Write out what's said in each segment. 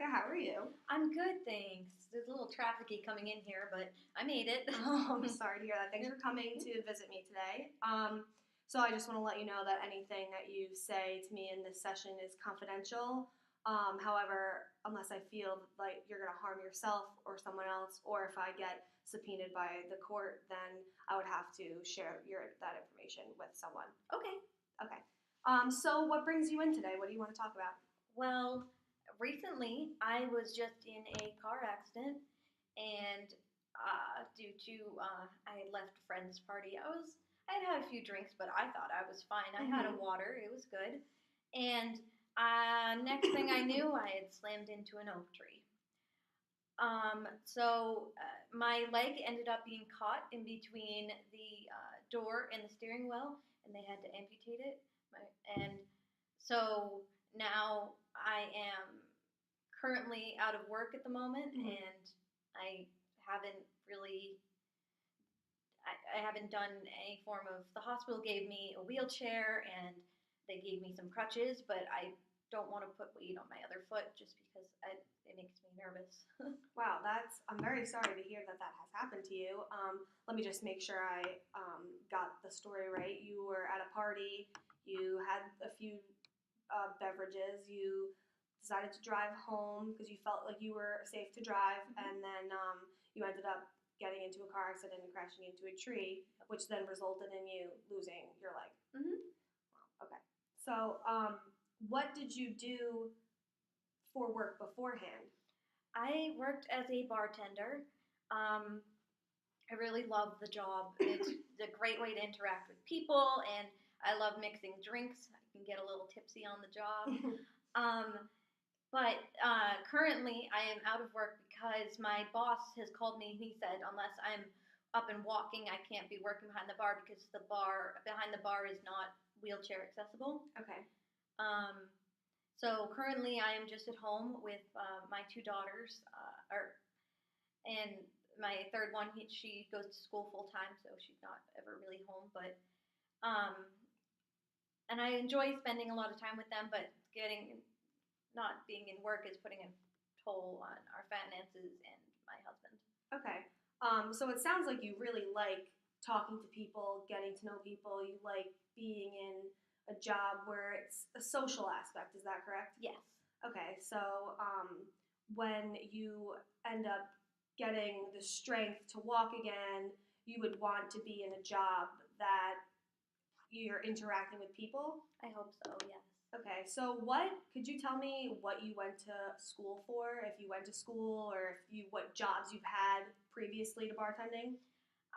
How are you? I'm good, thanks. There's a little trafficy coming in here, but I made it. Oh, I'm sorry to hear that. Thanks for coming to visit me today. So I just want to let you know that anything that you say to me in this session is confidential. However, unless I feel like you're going to harm yourself or someone else, or if I get subpoenaed by the court, then I would have to share that information with someone. Okay. Okay. So what brings you in today? What do you want to talk about? Well, recently I was just in a car accident, and due to I had left a friend's party, I had had a few drinks, but I thought I was fine. I had a water; it was good. And next thing I knew, I had slammed into an oak tree. My leg ended up being caught in between the door and the steering wheel, and they had to amputate it. And so now I am currently out of work at the moment, and I haven't really. I haven't done any form of. The hospital gave me a wheelchair and they gave me some crutches, but I don't want to put weight on my other foot just because it makes me nervous. Wow, I'm very sorry to hear that that has happened to you. Let me just make sure I got the story right. You were at a party, you had a few beverages, you decided to drive home because you felt like you were safe to drive, and then you ended up getting into a car accident and crashing into a tree, which then resulted in you losing your leg. Wow, okay. So, what did you do for work beforehand? I worked as a bartender. I really love the job. It's a great way to interact with people, and I love mixing drinks. I can get a little tipsy on the job. But currently, I am out of work because my boss has called me. He said, unless I'm up and walking, I can't be working behind the bar because the bar behind the bar is not wheelchair accessible. Okay. So currently, I am just at home with my two daughters, and my third one. She goes to school full time, so she's not ever really home. But and I enjoy spending a lot of time with them, but not being in work is putting a toll on our finances and my husband. Okay. So it sounds like you really like talking to people, getting to know people. You like being in a job where it's a social aspect. Is that correct? Yes. Okay. So when you end up getting the strength to walk again, you would want to be in a job that you're interacting with people? I hope so, yes. Okay, so could you tell me what you went to school for, if you went to school, or what jobs you've had previously to bartending?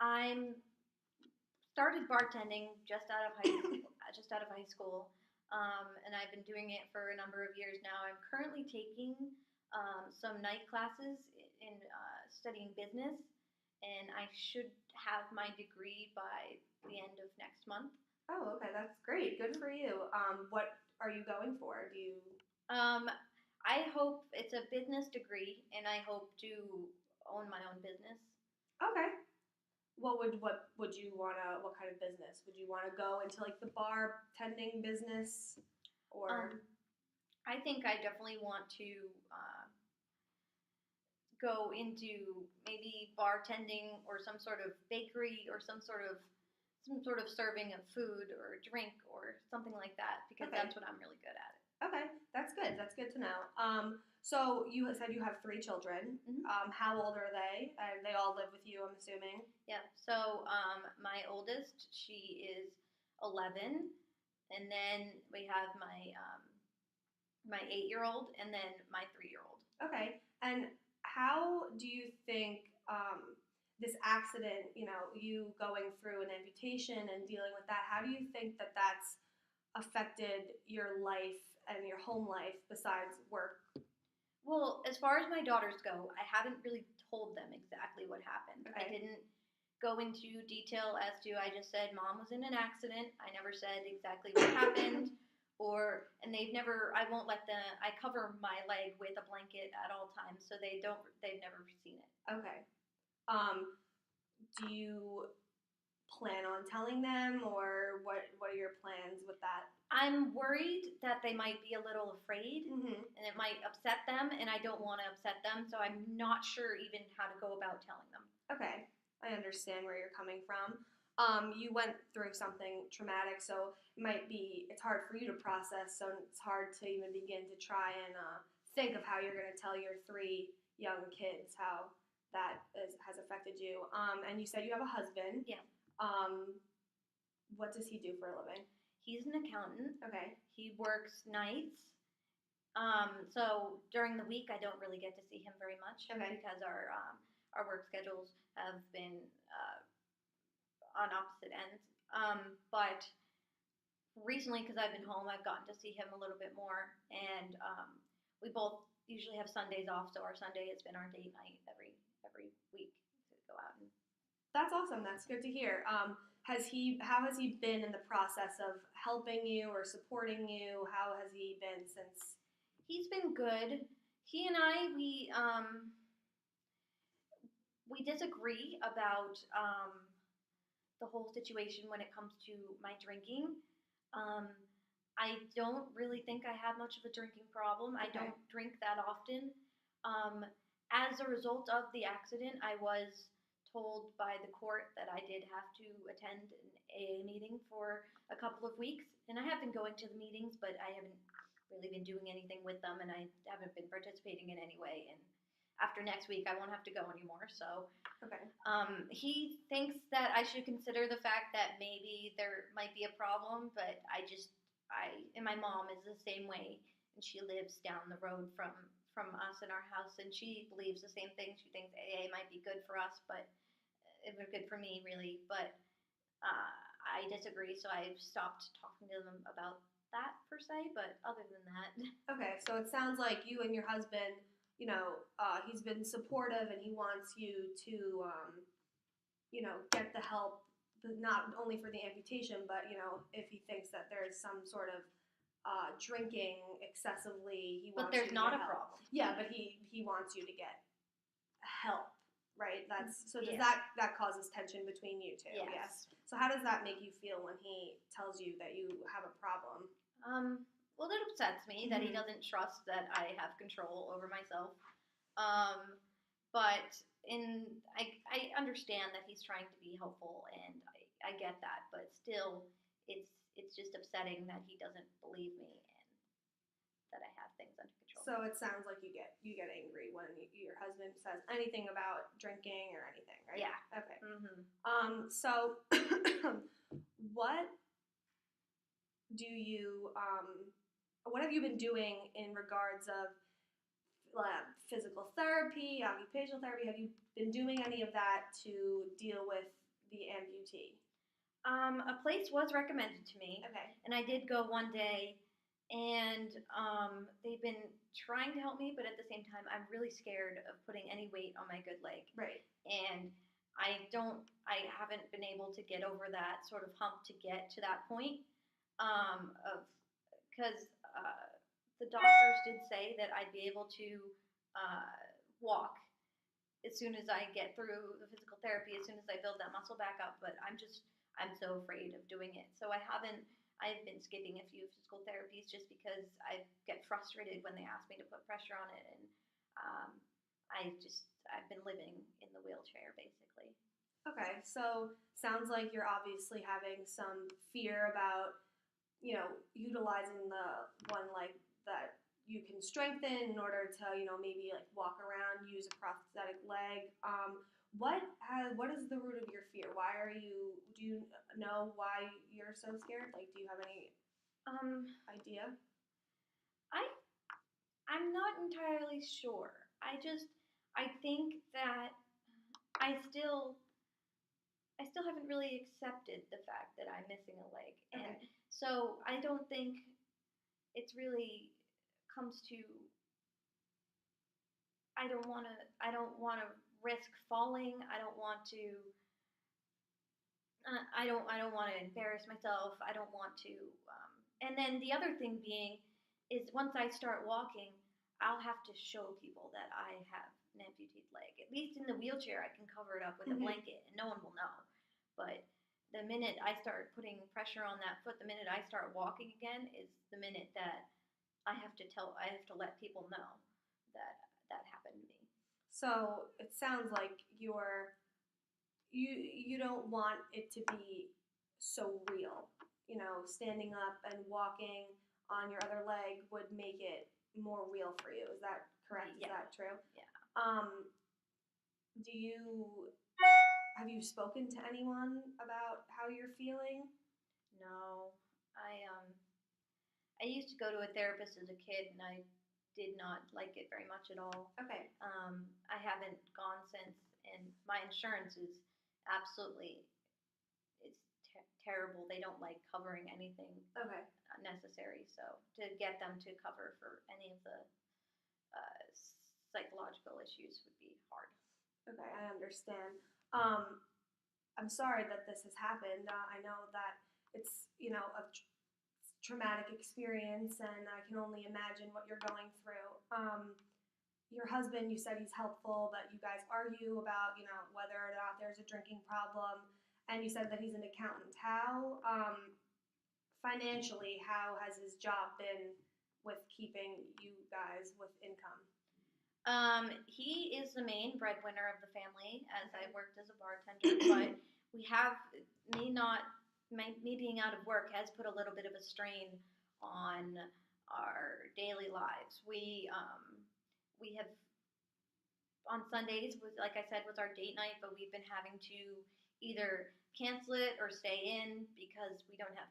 I started bartending just out of high school, and I've been doing it for a number of years now. I'm currently taking some night classes in studying business, and I should have my degree by the end of next month. Oh, okay, that's great. Good for you. What are you going for? I hope it's a business degree, and I hope to own my own business. Okay. What would you wanna? What kind of business would you want to go into? Like the bartending business, or? I think I definitely want to go into maybe bartending or some sort of bakery or some sort of serving of food or drink or something like that, because that's what I'm really good at. Okay, that's good. That's good to know. So you said you have 3 children. How old are they? They all live with you, I'm assuming. Yeah. So my oldest, she is 11, and then we have my 8-year-old, and then my 3-year-old. Okay. And how do you think this accident, you going through an amputation and dealing with that, how do you think that that's affected your life and your home life besides work? Well, as far as my daughters go, I haven't really told them exactly what happened. Okay. I didn't go into detail as to, I just said Mom was in an accident. I never said exactly what happened. And I won't let them, I cover my leg with a blanket at all times, so they've never seen it. Okay. Do you plan on telling them, or what are your plans with that? I'm worried that they might be a little afraid Mm-hmm. and it might upset them, and I don't want to upset them, so I'm not sure even how to go about telling them. Okay, I understand where you're coming from. You went through something traumatic, so it's hard for you to process, so it's hard to even begin to try and think of how you're going to tell your 3 young kids how has affected you. And you said you have a husband. Yeah. What does he do for a living? He's an accountant. Okay. He works nights. So during the week, I don't really get to see him very much because our work schedules have been on opposite ends. But recently, because I've been home, I've gotten to see him a little bit more, and we both usually have Sundays off. So our Sunday has been our date night every week to go out. That's awesome. That's good to hear. How has he been in the process of helping you or supporting you? How has he been since? He's been good. He and I, we disagree about the whole situation when it comes to my drinking. I don't really think I have much of a drinking problem. I don't drink that often. As a result of the accident, I was told by the court that I did have to attend an AA meeting for a couple of weeks, and I have been going to the meetings, but I haven't really been doing anything with them, and I haven't been participating in any way. And after next week, I won't have to go anymore. So, he thinks that I should consider the fact that maybe there might be a problem, but and my mom is the same way, and she lives down the road from us in our house, and she believes the same thing. She thinks AA might be good for us, but it was good for me, really. But I disagree, so I've stopped talking to them about that per se. But other than that, okay. So it sounds like you and your husband, he's been supportive, and he wants you to, get the help, not only for the amputation, but if he thinks that there's some sort of drinking excessively, he wants. But there's you to not get a help. problem. Yeah, but he wants you to get help, right? Does Yeah. that causes tension between you two? Yes. So how does that make you feel when he tells you that you have a problem? Well, it upsets me that he doesn't trust that I have control over myself. But I understand that he's trying to be helpful, and I get that. But still, it's just upsetting that he doesn't believe me and that I have things under control. So it sounds like you get angry when your husband says anything about drinking or anything, right? Yeah. Okay. Mm-hmm. So what do you what have you been doing in regards of physical therapy, occupational therapy? Have you been doing any of that to deal with the amputee? A place was recommended to me, Okay. and I did go one day, and they've been trying to help me, but at the same time, I'm really scared of putting any weight on my good leg. Right. And I haven't been able to get over that sort of hump to get to that point, because the doctors did say that I'd be able to walk as soon as I get through the physical therapy, as soon as I build that muscle back up, but I'm so afraid of doing it. So I've been skipping a few physical therapies just because I get frustrated when they ask me to put pressure on it, and I've been living in the wheelchair basically. Okay, so sounds like you're obviously having some fear about, utilizing the one leg that you can strengthen in order to, maybe like walk around, use a prosthetic leg. What is the root of your fear? Do you know why you're so scared? Like, do you have any idea? I'm not entirely sure. I think that I still haven't really accepted the fact that I'm missing a leg. Okay. And so I don't think it's really comes to I don't want to risk falling. I don't want to embarrass myself. I don't want to and then the other thing being is once I start walking, I'll have to show people that I have an amputated leg. At least in the wheelchair, I can cover it up with a blanket and no one will know. But the minute I start putting pressure on that foot, the minute I start walking again, is the minute that I have to let people know that that happened to me. So it sounds like you don't want it to be so real. You know, standing up and walking on your other leg would make it more real for you. Is that correct? Yeah. Is that true? Yeah. Do you have you spoken to anyone about how you're feeling? No, I used to go to a therapist as a kid, and I did not like it very much at all. Okay. I haven't gone since, and my insurance is absolutely it's terrible. They don't like covering anything Okay. necessary, so to get them to cover for any of the psychological issues would be hard. Okay, I understand. I'm sorry that this has happened. I know that it's, a traumatic experience, and I can only imagine what you're going through. Your husband, you said he's helpful, but you guys argue about, whether or not there's a drinking problem, and you said that he's an accountant. How, financially, how has his job been with keeping you guys with income? He is the main breadwinner of the family, as I worked as a bartender, but we have me being out of work has put a little bit of a strain on our daily lives. We have on Sundays was, like I said, was our date night, but we've been having to either cancel it or stay in because we don't have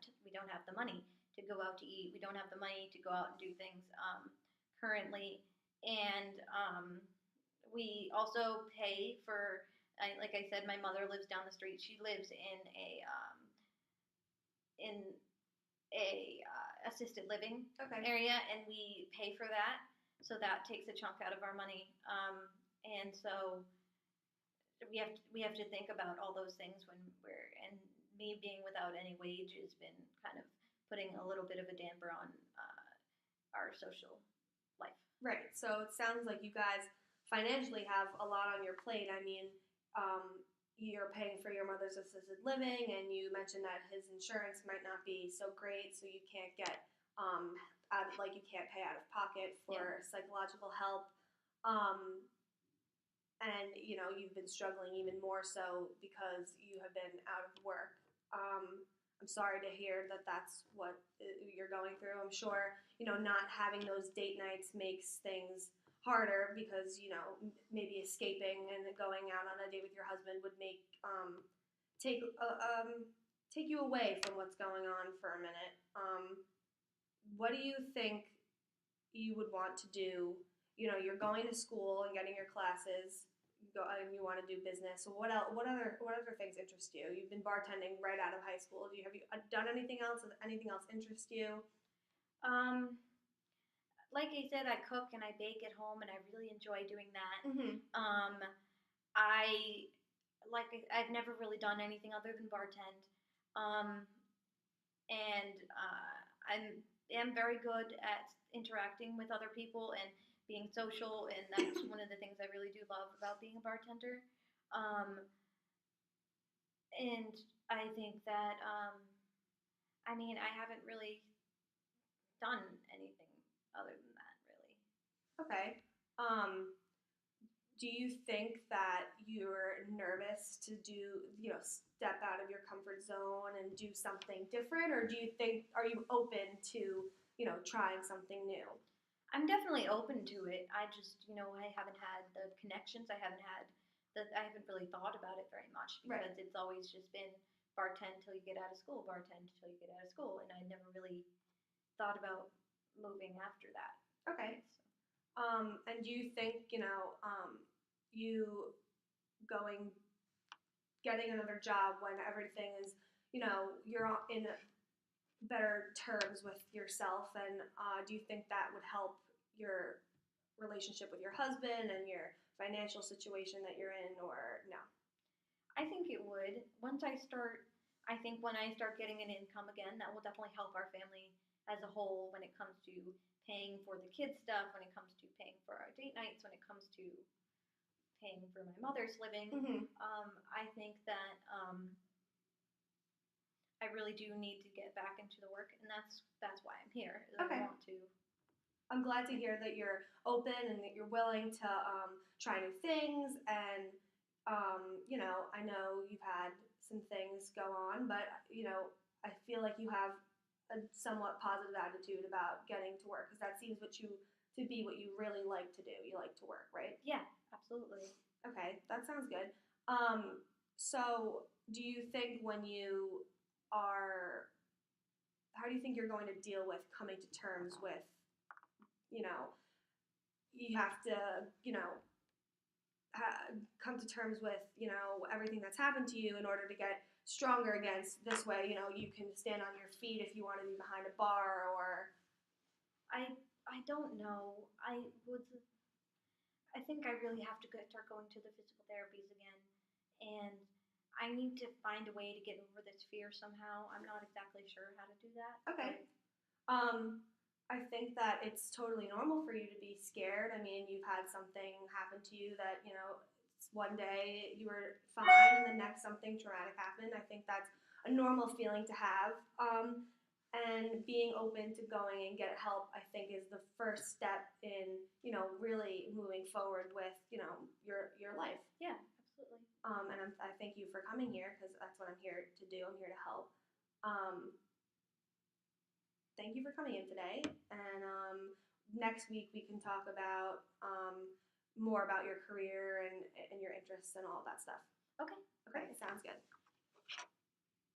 the money to go out to eat. We don't have the money to go out and do things currently. And we also pay for, like I said, my mother lives down the street. She lives in a assisted living area, and we pay for that. So that takes a chunk out of our money. And so we have to think about all those things when and me being without any wage has been kind of putting a little bit of a damper on our social life. Right. So it sounds like you guys financially have a lot on your plate. I mean, you're paying for your mother's assisted living, and you mentioned that his insurance might not be so great, so you can't get you can't pay out of pocket for psychological help. And you've been struggling even more so because you have been out of work. I'm sorry to hear that that's what you're going through. I'm sure, not having those date nights makes things harder because, maybe escaping and going out on a date with your husband would make take you away from what's going on for a minute. What do you think you would want to do? You're going to school and getting your classes. And you want to do business. So what else? What other things interest you? You've been bartending right out of high school. Have you done anything else? Does anything else interest you? Like I said, I cook and I bake at home, and I really enjoy doing that. Mm-hmm. I've never really done anything other than bartend, and I am very good at interacting with other people and being social, and that's one of the things I really do love about being a bartender. And I think that, I haven't really done anything other than that, really. Okay. Do you think that you're nervous to step out of your comfort zone and do something different, or are you open to, trying something new? I'm definitely open to it. I just, I haven't had the connections. I haven't really thought about it very much because It's always just been bartend till you get out of school, bartend till you get out of school, and I never really thought about moving after that. Okay. And do you think, you getting another job when everything is, you're in better terms with yourself, and do you think that would help your relationship with your husband and your financial situation that you're in, or no? I think it would. I think when I start getting an income again, that will definitely help our family as a whole when it comes to paying for the kids' stuff, when it comes to paying for our date nights, when it comes to paying for my mother's living. Mm-hmm. I think that I really do need to get back into the work, and that's why I'm here. Is Okay. I want to. I'm glad to hear that you're open and that you're willing to try new things. And, I know you've had some things go on, but, I feel like you have a somewhat positive attitude about getting to work because that seems to be what you really like to do. You like to work, right? Yeah, absolutely. Okay, that sounds good. So do you think when you are, how do you think you're going to deal with coming to terms with, you know, you have to, come to terms with, everything that's happened to you in order to get stronger against this way, you can stand on your feet if you want to be behind a bar or. I don't know. I think I really have to start going to the physical therapies again, and I need to find a way to get over this fear somehow. I'm not exactly sure how to do that. Okay. I think that it's totally normal for you to be scared. I mean, you've had something happen to you that, one day you were fine and the next something traumatic happened. I think that's a normal feeling to have. And being open to going and get help, I think, is the first step in, really moving forward with, your life. Yeah, absolutely. And I thank you for coming here because that's what I'm here to do. I'm here to help. Thank you for coming in today. And next week we can talk about more about your career and your interests and all of that stuff. Okay. Okay, sounds good.